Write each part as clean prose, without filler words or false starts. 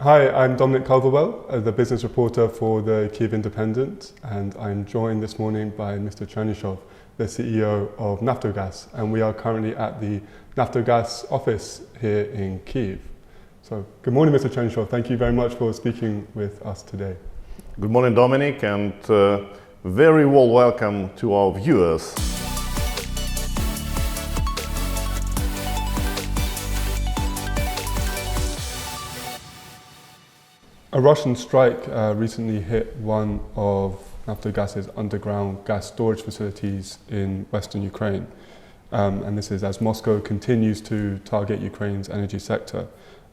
Hi, I'm Dominic Calverwell, the business reporter for the Kyiv Independent, and I'm joined this morning by Mr. Chernyshov, the CEO of Naftogaz, and we are currently at the Naftogaz office here in Kyiv. So, good morning, Mr. Chernyshov. Thank you very much for speaking with us today. Good morning, Dominic, and very warm welcome to our viewers. A Russian strike recently hit one of Naftogaz's underground gas storage facilities in western Ukraine. And this is as Moscow continues to target Ukraine's energy sector.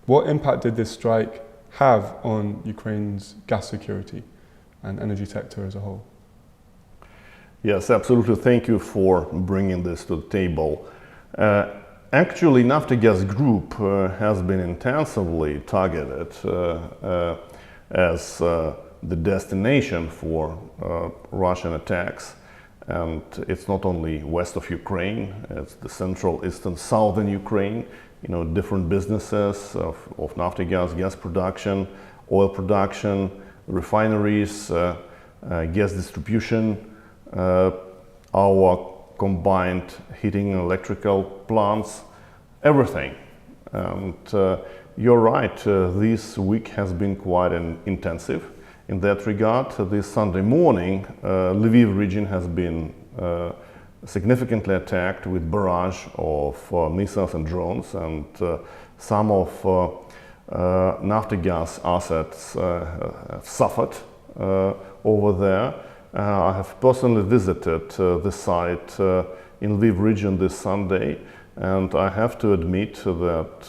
What impact did this strike have on Ukraine's gas security and energy sector as a whole? Yes, absolutely. Thank you for bringing this to the table. Actually, Naftogaz Group has been intensively targeted as the destination for Russian attacks. And it's not only west of Ukraine, it's the central, eastern, southern Ukraine, different businesses of Naftogaz, gas production, oil production, refineries, gas distribution, our combined heating and electrical plants, everything. And you're right, this week has been quite intensive. In that regard, this Sunday morning, Lviv region has been significantly attacked with barrage of missiles and drones, and some of Naftogaz assets have suffered over there. I have personally visited the site in Lviv region this Sunday, and I have to admit that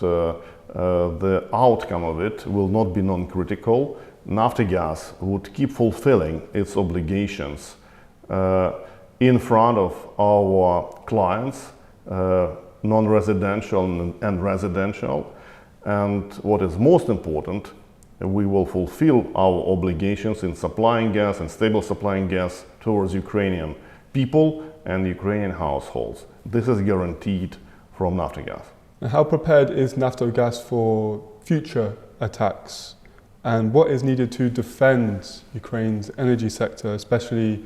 the outcome of it will not be non-critical. Naftogaz would keep fulfilling its obligations in front of our clients, non-residential and residential. And what is most important, we will fulfill our obligations in supplying gas and stable supplying gas towards Ukrainian people and Ukrainian households. This is guaranteed from Naftogaz. How prepared is Naftogaz for future attacks? And what is needed to defend Ukraine's energy sector, especially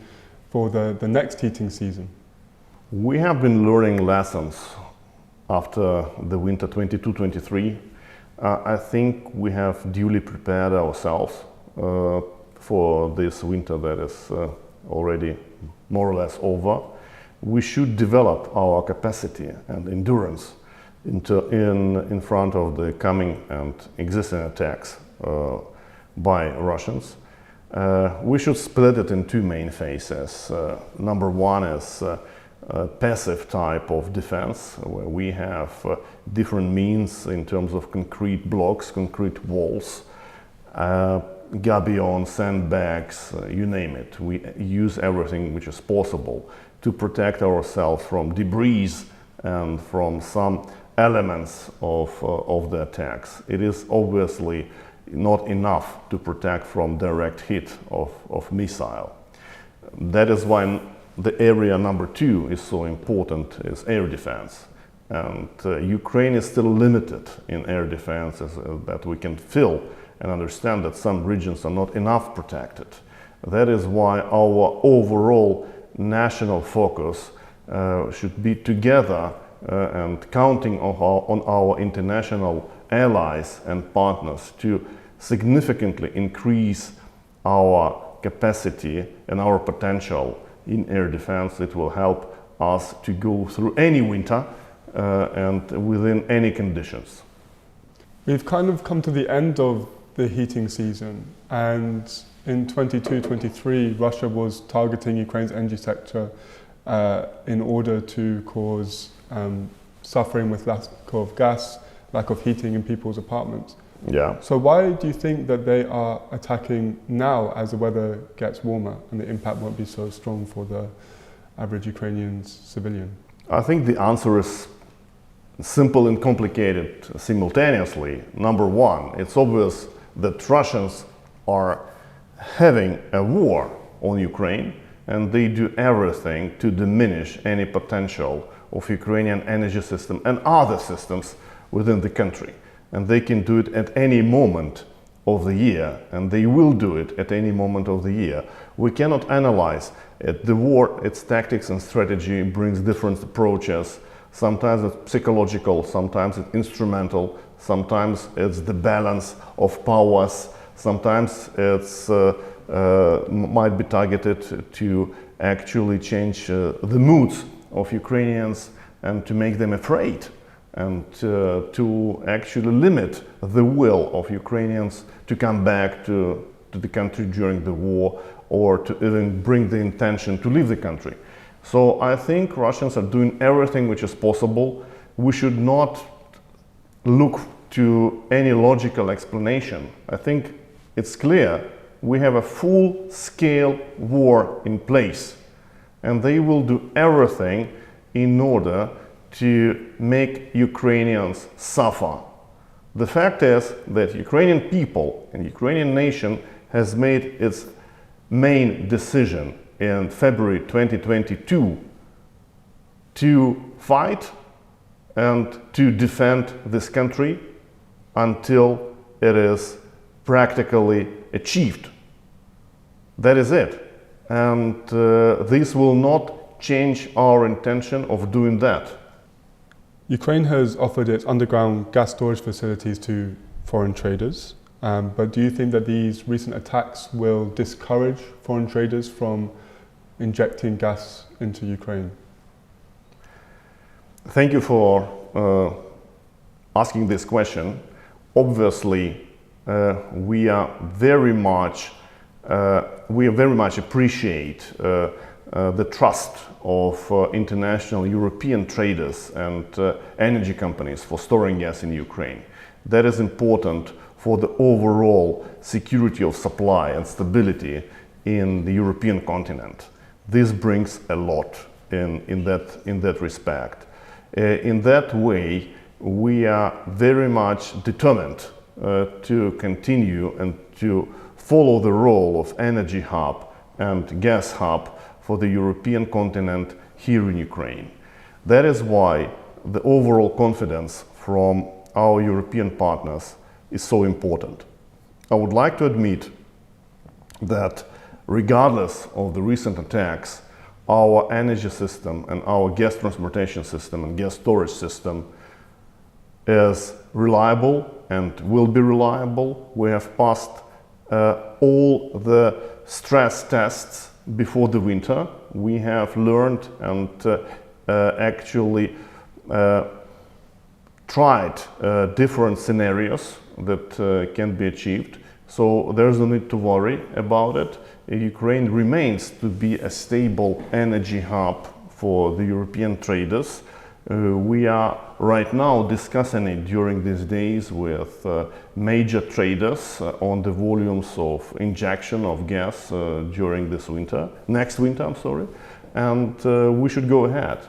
for the next heating season? We have been learning lessons after the winter 22-23. I think we have duly prepared ourselves for this winter that is already more or less over. We should develop our capacity and endurance in front of the coming and existing attacks by Russians. We should split it in two main phases. Number one is a passive type of defense, where we have different means in terms of concrete blocks, concrete walls, gabions, sandbags, you name it. We use everything which is possible to protect ourselves from debris and from some elements of the attacks. It is obviously not enough to protect from direct hit of missile. That is why the area number two is so important, is air defense. And Ukraine is still limited in air defense that we can feel and understand that some regions are not enough protected. That is why our overall national focus should be together and counting on our international allies and partners to significantly increase our capacity and our potential in air defense. It will help us to go through any winter and within any conditions. We've kind of come to the end of the heating season, and in 22-23 Russia was targeting Ukraine's energy sector in order to cause suffering with lack of gas, lack of heating in people's apartments. Yeah. So why do you think that they are attacking now as the weather gets warmer and the impact won't be so strong for the average Ukrainian civilian? I think the answer is simple and complicated simultaneously. Number one, it's obvious that Russians are having a war on Ukraine, and they do everything to diminish any potential of Ukrainian energy system and other systems within the country. And they can do it at any moment of the year, and they will do it at any moment of the year. We cannot analyze it. The war, its tactics and strategy brings different approaches. Sometimes it's psychological, sometimes it's instrumental, sometimes it's the balance of powers, sometimes it's might be targeted to actually change the moods of Ukrainians and to make them afraid, and to actually limit the will of Ukrainians to come back to the country during the war, or to even bring the intention to leave the country. So I think Russians are doing everything which is possible. We should not look to any logical explanation. I think it's clear we have a full-scale war in place, and they will do everything in order to make Ukrainians suffer. The fact is that Ukrainian people and Ukrainian nation has made its main decision in February 2022 to fight and to defend this country until it is practically achieved. That is it. And this will not change our intention of doing that. Ukraine has offered its underground gas storage facilities to foreign traders, but do you think that these recent attacks will discourage foreign traders from injecting gas into Ukraine? Thank you for asking this question. Obviously, we very much appreciate the trust of international European traders and energy companies for storing gas in Ukraine. That is important for the overall security of supply and stability in the European continent. This brings a lot in that respect. In that way, we are very much determined to continue and to follow the role of energy hub and gas hub for the European continent here in Ukraine. That is why the overall confidence from our European partners is so important. I would like to admit that regardless of the recent attacks, our energy system and our gas transportation system and gas storage system is reliable and will be reliable. We have passed all the stress tests before the winter. We have learned and actually tried different scenarios that can be achieved. So there's no need to worry about it. Ukraine remains to be a stable energy hub for the European traders. We are right now discussing it during these days with major traders on the volumes of injection of gas during next winter, I'm sorry, and we should go ahead.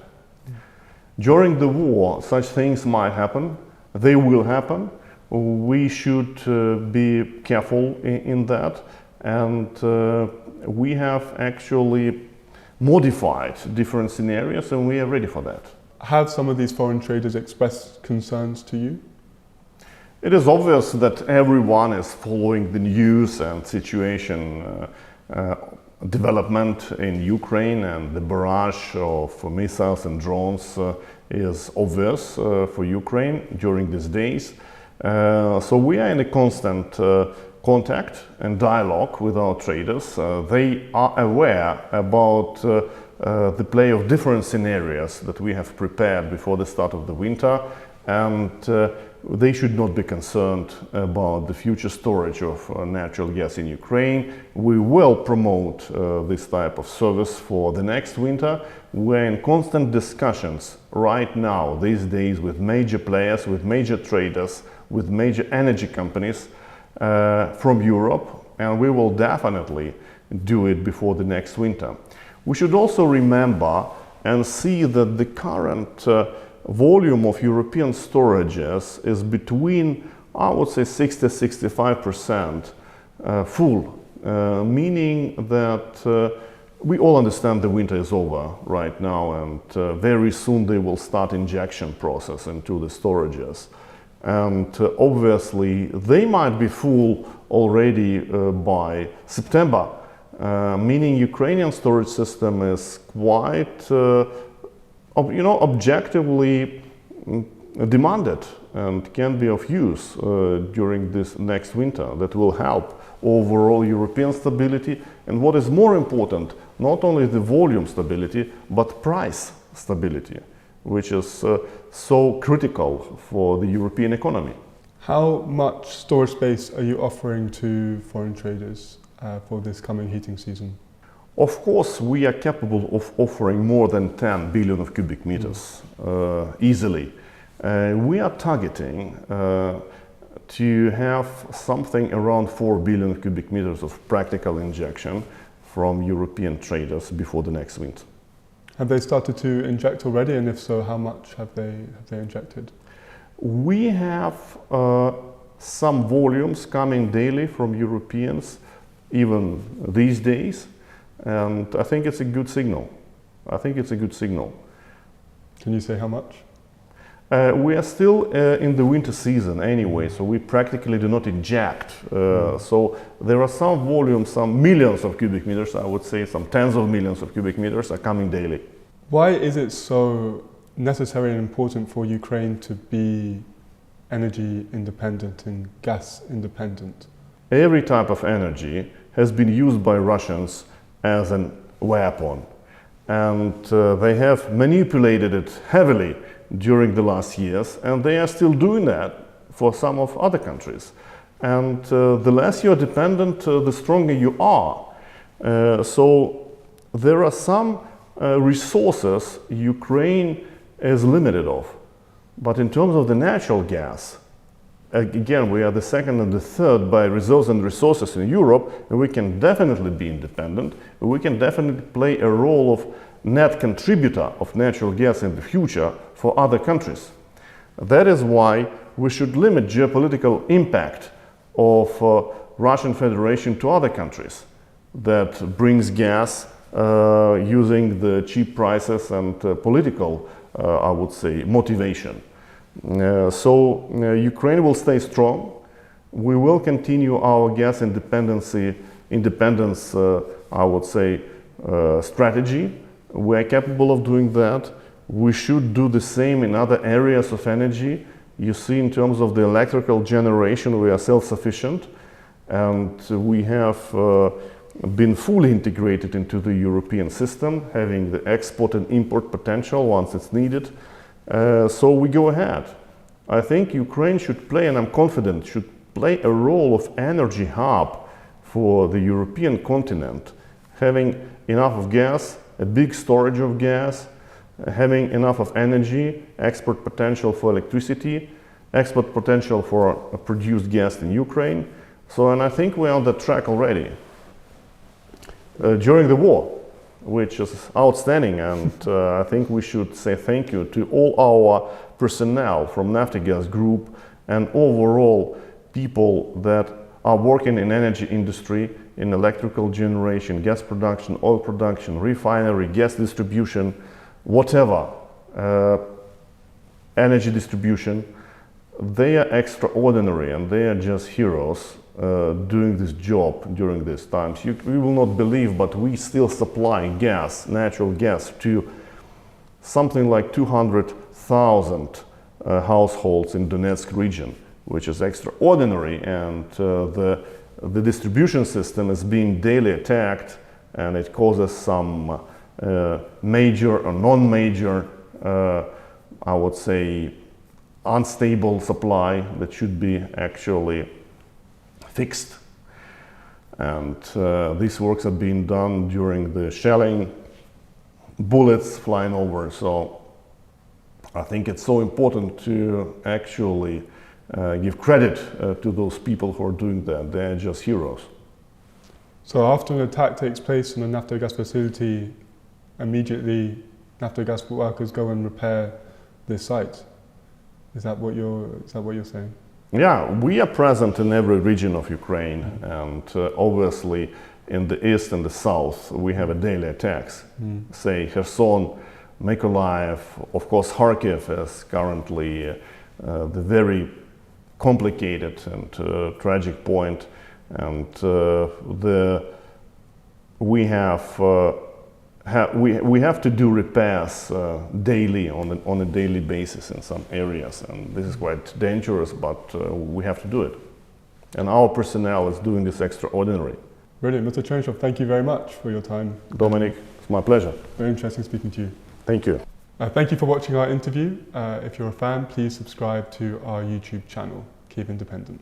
During the war, such things might happen. They will happen. We should be careful in that, and we have actually modified different scenarios, and we are ready for that. Have some of these foreign traders expressed concerns to you? It is obvious that everyone is following the news and situation development in Ukraine, and the barrage of missiles and drones is obvious for Ukraine during these days. So we are in a constant contact and dialogue with our traders. They are aware about the play of different scenarios that we have prepared before the start of the winter, and they should not be concerned about the future storage of natural gas in Ukraine. We will promote this type of service for the next winter. We're in constant discussions right now, these days, with major players, with major traders, with major energy companies from Europe, and we will definitely do it before the next winter. We should also remember and see that the current volume of European storages is between, I would say, 60–65% full, meaning that we all understand the winter is over right now, and very soon they will start injection process into the storages. And obviously they might be full already by September, meaning Ukrainian storage system is quite, objectively demanded and can be of use during this next winter. That will help overall European stability, and what is more important, not only the volume stability, but price stability, which is so critical for the European economy. How much storage space are you offering to foreign traders for this coming heating season? Of course, we are capable of offering more than 10 billion of cubic meters easily. We are targeting to have something around 4 billion cubic meters of practical injection from European traders before the next winter. Have they started to inject already, and if so, how much have they injected? We have some volumes coming daily from Europeans, even these days, and I think it's a good signal. Can you say how much? We are still in the winter season anyway, so we practically do not inject. So there are some volumes, some millions of cubic meters, I would say, some tens of millions of cubic meters are coming daily. Why is it so necessary and important for Ukraine to be energy independent and gas independent? Every type of energy has been used by Russians as a weapon, and they have manipulated it heavily during the last years, and they are still doing that for some of other countries. And the less you're dependent, the stronger you are. So there are some resources Ukraine is limited of. But in terms of the natural gas, again, we are the second and the third by reserves and resources in Europe, and we can definitely be independent. We can definitely play a role of net contributor of natural gas in the future for other countries. That is why we should limit geopolitical impact of Russian Federation to other countries that brings gas using the cheap prices and political, I would say, motivation. So Ukraine will stay strong. We will continue our gas independence, I would say, strategy. We are capable of doing that. We should do the same in other areas of energy. You see, in terms of the electrical generation, we are self-sufficient, and we have been fully integrated into the European system, having the export and import potential once it's needed. So we go ahead. I think Ukraine should play, and I'm confident, should play a role of energy hub for the European continent, having enough of gas, a big storage of gas, having enough of energy, export potential for electricity, export potential for produced gas in Ukraine. So, and I think we're on that track already. During the war, which is outstanding, and I think we should say thank you to all our personnel from Naftogaz group and overall people that are working in energy industry, in electrical generation, gas production, oil production, refinery, gas distribution, whatever, energy distribution. They are extraordinary, and they are just heroes doing this job during these times. You will not believe, but we still supply gas, natural gas, to something like 200,000 households in Donetsk region, which is extraordinary, and the distribution system is being daily attacked, and it causes some major or non-major, I would say, unstable supply that should be actually fixed. And these works are being done during the shelling, bullets flying over. So I think it's so important to actually give credit to those people who are doing that. They're just heroes. So after an attack takes place in a Naftogaz facility, immediately Naftogaz workers go and repair the site. Is that what you're saying? Yeah, we are present in every region of Ukraine, and obviously in the east and the south we have a daily attacks. Say Kherson, Mykolaiv, of course Kharkiv is currently the very complicated and tragic point. and we have to do repairs daily on a daily basis in some areas, and this is quite dangerous, but we have to do it. And our personnel is doing this extraordinary. Brilliant. Mr. Chernyshov, thank you very much for your time. Dominic, it's my pleasure. Very interesting speaking to you. Thank you. Thank you for watching our interview. If you're a fan, please subscribe to our YouTube channel, Kyiv Independent.